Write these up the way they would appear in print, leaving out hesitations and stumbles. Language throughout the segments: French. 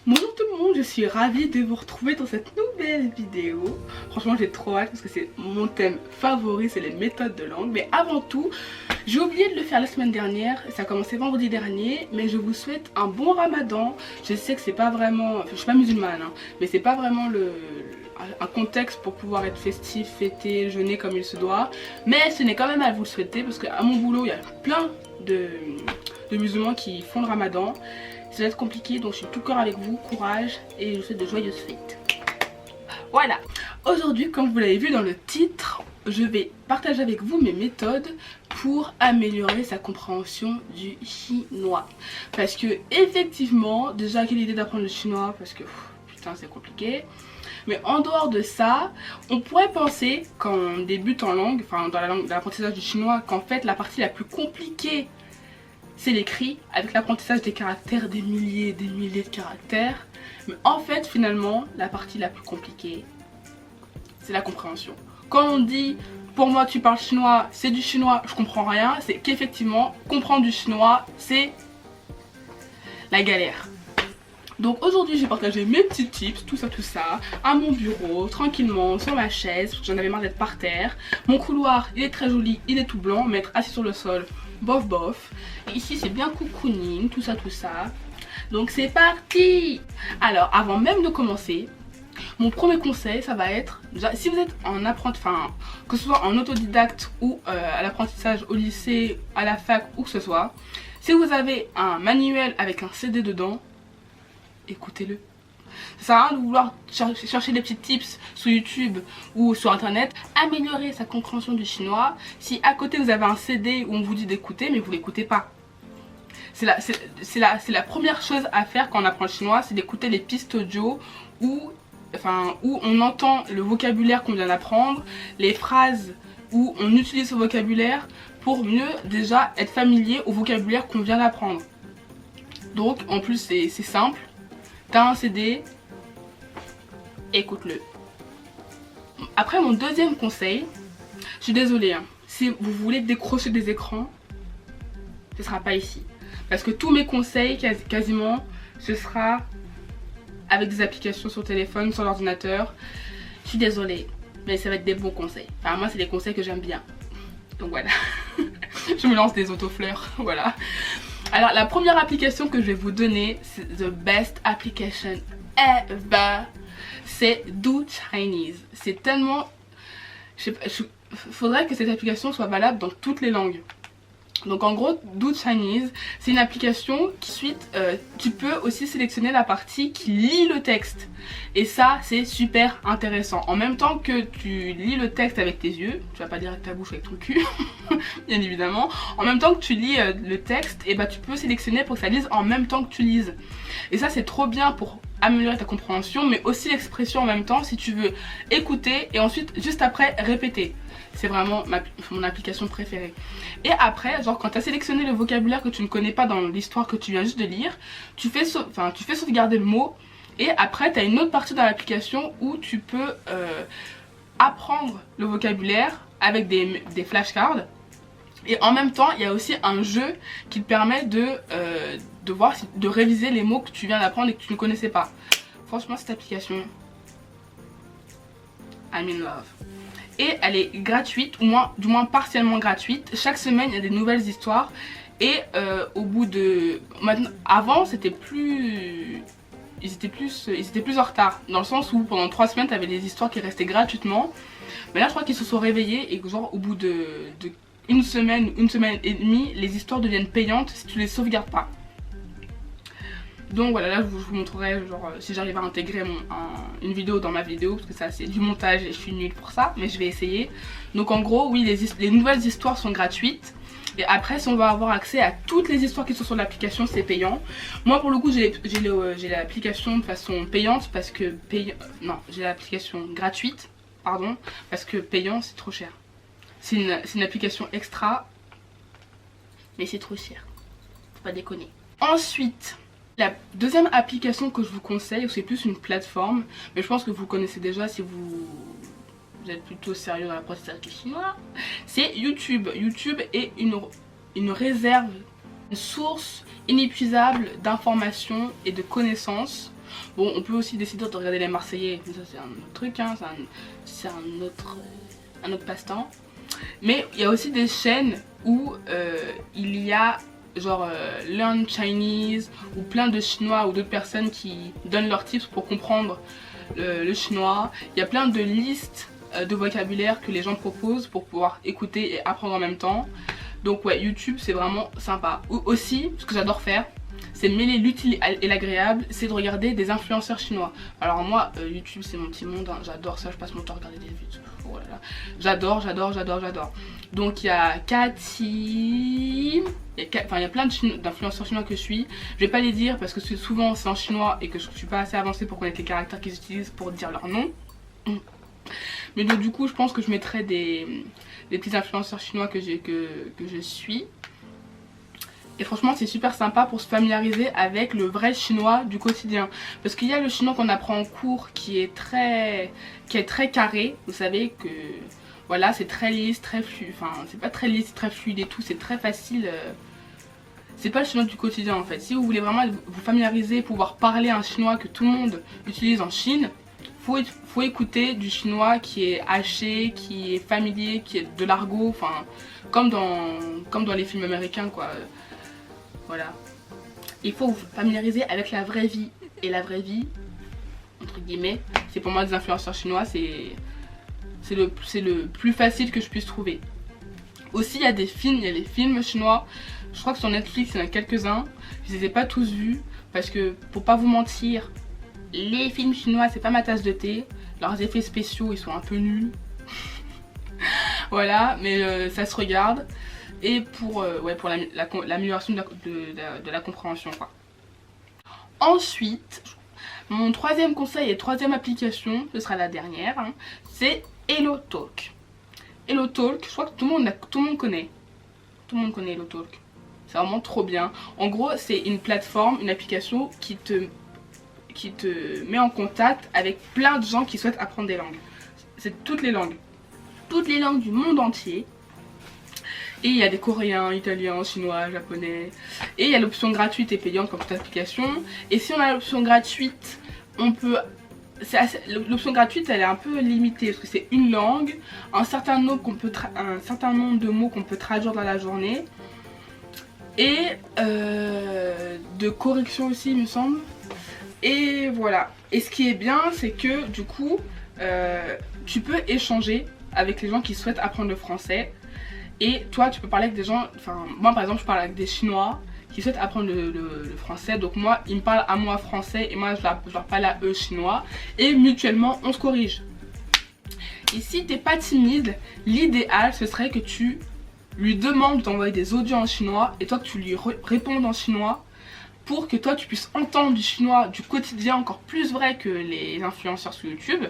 Bonjour tout le monde, je suis ravie de vous retrouver dans cette nouvelle vidéo. Franchement j'ai trop hâte parce que c'est mon thème favori, c'est les méthodes de langue. Mais avant tout, j'ai oublié de le faire la semaine dernière, ça a commencé vendredi dernier. Mais je vous souhaite un bon ramadan. Je sais que c'est pas vraiment, enfin, je suis pas musulmane hein, mais c'est pas vraiment un contexte pour pouvoir être festif, fêter, jeûner comme il se doit. Mais ce n'est quand même à vous le souhaiter parce qu'à mon boulot il y a plein de musulmans qui font le ramadan. Ça va être compliqué, donc je suis tout cœur avec vous, courage et je vous souhaite de joyeuses fêtes. Voilà, aujourd'hui comme vous l'avez vu dans le titre, je vais partager avec vous mes méthodes pour améliorer sa compréhension du chinois. Parce que effectivement, déjà quelle idée d'apprendre le chinois parce que putain c'est compliqué. Mais en dehors de ça, on pourrait penser quand on débute en langue, enfin dans l'apprentissage du chinois, qu'en fait la partie la plus compliquée c'est l'écrit, avec l'apprentissage des caractères, des milliers de caractères. Mais en fait finalement la partie la plus compliquée c'est la compréhension. Quand on dit pour moi tu parles chinois, c'est du chinois, je comprends rien, c'est qu'effectivement comprendre du chinois c'est la galère. Donc aujourd'hui j'ai partagé mes petits tips, tout ça, à mon bureau, tranquillement, sur ma chaise, j'en avais marre d'être par terre. Mon couloir il est très joli, il est tout blanc, mais être assis sur le sol, bof bof. Et ici c'est bien cocooning, tout ça. Donc c'est parti. Alors avant même de commencer, mon premier conseil ça va être, déjà, si vous êtes en apprentissage, enfin que ce soit en autodidacte ou à l'apprentissage au lycée, à la fac ou que ce soit, si vous avez un manuel avec un CD dedans, écoutez-le. Ça sert à rien de vouloir chercher des petits tips sur YouTube ou sur internet. Améliorer sa compréhension du chinois si à côté vous avez un CD où on vous dit d'écouter mais vous l'écoutez pas. C'est la première chose à faire quand on apprend le chinois, c'est d'écouter les pistes audio où on entend le vocabulaire qu'on vient d'apprendre, les phrases où on utilise ce vocabulaire pour mieux déjà être familier au vocabulaire qu'on vient d'apprendre. Donc en plus c'est simple. T'as un CD, écoute-le. Après mon deuxième conseil, je suis désolée hein, si vous voulez décrocher des écrans, ce sera pas ici. Parce que tous mes conseils quasiment, ce sera avec des applications sur téléphone, sur l'ordinateur. Je suis désolée, mais ça va être des bons conseils. Enfin moi c'est des conseils que j'aime bien. Donc voilà, je me lance des autofleurs, voilà. Alors la première application que je vais vous donner, c'est the best application ever, c'est Do Chinese. C'est tellement, faudrait que cette application soit valable dans toutes les langues. Donc en gros, Do Chinese, c'est une application qui suite, tu peux aussi sélectionner la partie qui lit le texte. Et ça, c'est super intéressant. En même temps que tu lis le texte avec tes yeux, tu vas pas lire avec ta bouche, avec ton cul, bien évidemment. En même temps que tu lis le texte, et bah tu peux sélectionner pour que ça lise en même temps que tu lises. Et ça, c'est trop bien pour améliorer ta compréhension, mais aussi l'expression en même temps si tu veux écouter et ensuite juste après répéter. C'est vraiment mon application préférée. Et après, genre quand tu as sélectionné le vocabulaire que tu ne connais pas dans l'histoire que tu viens juste de lire, tu fais sauvegarder le mot. Et après tu as une autre partie dans l'application où tu peux apprendre le vocabulaire avec des flashcards. Et en même temps il y a aussi un jeu qui te permet de réviser les mots que tu viens d'apprendre et que tu ne connaissais pas. Franchement cette application, I'm in love. Et elle est gratuite, ou du moins partiellement gratuite. Chaque semaine il y a des nouvelles histoires. Et au bout de... Maintenant, avant c'était plus... Ils étaient plus en retard. Dans le sens où pendant 3 semaines tu avais des histoires qui restaient gratuitement. Mais là je crois qu'ils se sont réveillés et que genre au bout de une semaine et demie, les histoires deviennent payantes si tu les sauvegardes pas. Donc voilà, là je vous montrerai genre si j'arrive à intégrer une vidéo dans ma vidéo, parce que ça c'est du montage et je suis nulle pour ça, mais je vais essayer. Donc en gros oui, les nouvelles histoires sont gratuites. Et après si on va avoir accès à toutes les histoires qui sont sur l'application, c'est payant. Moi pour le coup j'ai l'application de façon payante parce que j'ai l'application gratuite, pardon, parce que payant c'est trop cher. C'est une application extra, mais c'est trop cher, faut pas déconner. Ensuite, la deuxième application que je vous conseille, c'est plus une plateforme, mais je pense que vous connaissez déjà si vous êtes plutôt sérieux dans l'apprentissage du chinois, c'est YouTube. YouTube est une réserve, une source inépuisable d'informations et de connaissances Bon, on peut aussi décider de regarder les Marseillais, mais ça c'est un autre truc, hein, c'est un autre passe-temps. Mais il y a aussi des chaînes où il y a genre Learn Chinese ou plein de chinois ou d'autres personnes qui donnent leurs tips pour comprendre le chinois. Il y a plein de listes de vocabulaire que les gens proposent pour pouvoir écouter et apprendre en même temps. Donc ouais, YouTube c'est vraiment sympa. Ou aussi, ce que j'adore faire, c'est mêler l'utile et l'agréable, c'est de regarder des influenceurs chinois. Alors moi, YouTube c'est mon petit monde, hein, j'adore ça, je passe mon temps à regarder des vidéos. Oh là là. J'adore. Donc il y a Cathy, il y a plein d'influenceurs chinois que je suis. Je vais pas les dire parce que souvent c'est en chinois et que je suis pas assez avancée pour connaître les caractères qu'ils utilisent pour dire leur nom. Mais donc du coup je pense que je mettrai des petits influenceurs chinois que je suis. Et franchement c'est super sympa pour se familiariser avec le vrai chinois du quotidien. Parce qu'il y a le chinois qu'on apprend en cours qui est très carré. Vous savez que voilà, c'est très lisse, très fluide. Enfin c'est pas très lisse, très fluide et tout, c'est très facile. C'est pas le chinois du quotidien en fait. Si vous voulez vraiment vous familiariser, pouvoir parler un chinois que tout le monde utilise en Chine, faut écouter du chinois qui est haché, qui est familier, qui est de l'argot, enfin comme dans les films américains quoi. Voilà. Il faut vous familiariser avec la vraie vie. Et la vraie vie, entre guillemets, c'est pour moi des influenceurs chinois, c'est le plus facile que je puisse trouver. Aussi il y a des films, il y a les films chinois. Je crois que sur Netflix il y en a quelques-uns. Je les ai pas tous vus parce que pour pas vous mentir, les films chinois c'est pas ma tasse de thé. Leurs effets spéciaux ils sont un peu nuls. Voilà, mais ça se regarde. Et pour l'amélioration de la compréhension quoi. Ensuite, mon troisième conseil et troisième application, ce sera la dernière, hein, c'est HelloTalk. HelloTalk, je crois que tout le monde connaît. Tout le monde connaît HelloTalk. C'est vraiment trop bien. En gros, c'est une plateforme, une application qui te met en contact avec plein de gens qui souhaitent apprendre des langues. C'est toutes les langues du monde entier. Et il y a des coréens, italiens, chinois, japonais. Et il y a l'option gratuite et payante comme toute application. Et si on a l'option gratuite, on peut... L'option gratuite elle est un peu limitée parce que c'est une langue, un certain nombre de mots qu'on peut traduire dans la journée. Et de correction aussi il me semble. Et voilà. Et ce qui est bien c'est que du coup tu peux échanger avec les gens qui souhaitent apprendre le français. Et toi tu peux parler avec des gens, enfin moi par exemple je parle avec des chinois qui souhaitent apprendre le français. Donc moi ils me parlent à moi français et moi je leur parle à eux chinois. Et mutuellement on se corrige. Et si t'es pas timide, l'idéal ce serait que tu lui demandes d'envoyer des audios en chinois et toi que tu lui répondes en chinois pour que toi tu puisses entendre du chinois du quotidien encore plus vrai que les influenceurs sur YouTube.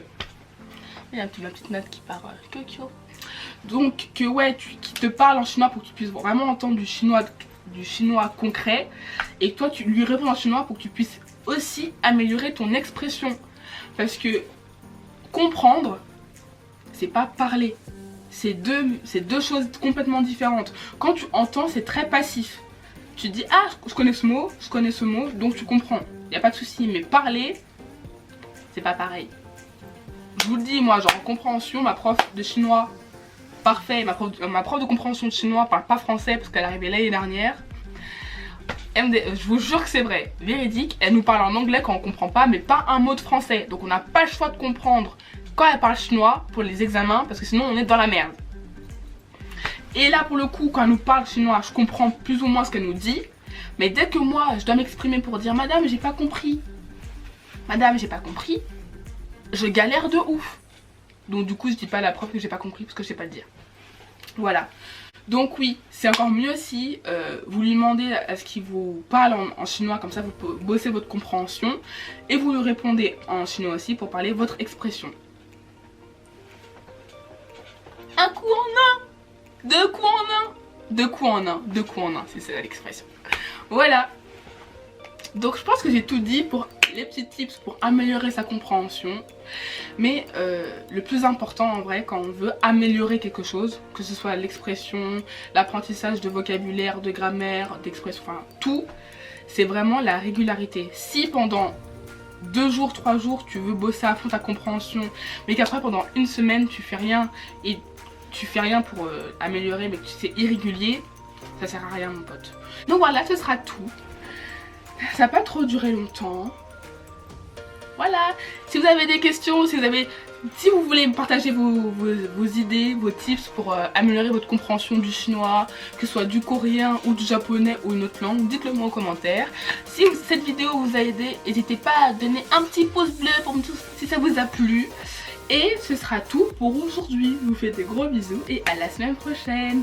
Il y a ma petite note qui part Kyoto. Donc que ouais, qui te parle en chinois pour que tu puisses vraiment entendre du chinois concret. Et toi tu lui réponds en chinois pour que tu puisses aussi améliorer ton expression. Parce que comprendre, c'est pas parler. C'est deux choses complètement différentes. Quand tu entends, c'est très passif. Tu te dis ah je connais ce mot, donc tu comprends. Il n'y a pas de souci. Mais parler, c'est pas pareil. Je vous le dis, moi genre en compréhension, ma prof de chinois parfait, ma prof de compréhension de chinois parle pas français parce qu'elle est arrivée l'année dernière. Je vous jure que c'est vrai, véridique, elle nous parle en anglais quand on comprend pas, mais pas un mot de français. Donc on n'a pas le choix de comprendre quand elle parle chinois pour les examens parce que sinon on est dans la merde. Et là pour le coup quand elle nous parle chinois, je comprends plus ou moins ce qu'elle nous dit. Mais dès que moi je dois m'exprimer pour dire madame j'ai pas compris, je galère de ouf. Donc du coup je dis pas à la prof que j'ai pas compris parce que je sais pas le dire. Voilà. Donc oui, c'est encore mieux si vous lui demandez à ce qu'il vous parle en chinois, comme ça vous pouvez bosser votre compréhension. Et vous lui répondez en chinois aussi pour parler votre expression. Un coup en un, deux coups en un, deux coups en un, c'est ça l'expression. Voilà. Donc je pense que j'ai tout dit pour les petits tips pour améliorer sa compréhension. Mais le plus important en vrai quand on veut améliorer quelque chose, que ce soit l'expression, l'apprentissage de vocabulaire, de grammaire, d'expression, enfin tout, c'est vraiment la régularité. Si pendant 2 jours, 3 jours, tu veux bosser à fond ta compréhension, mais qu'après pendant une semaine tu fais rien et tu fais rien pour améliorer, mais que c'est irrégulier, ça sert à rien mon pote. Donc voilà, ce sera tout. Ça n'a pas trop duré longtemps. Voilà, si vous avez des questions, si vous voulez me partager vos idées, vos tips pour améliorer votre compréhension du chinois, que ce soit du coréen ou du japonais ou une autre langue, dites-le moi en commentaire. Si cette vidéo vous a aidé, n'hésitez pas à donner un petit pouce bleu pour me dire si ça vous a plu. Et ce sera tout pour aujourd'hui. Je vous fais des gros bisous et à la semaine prochaine.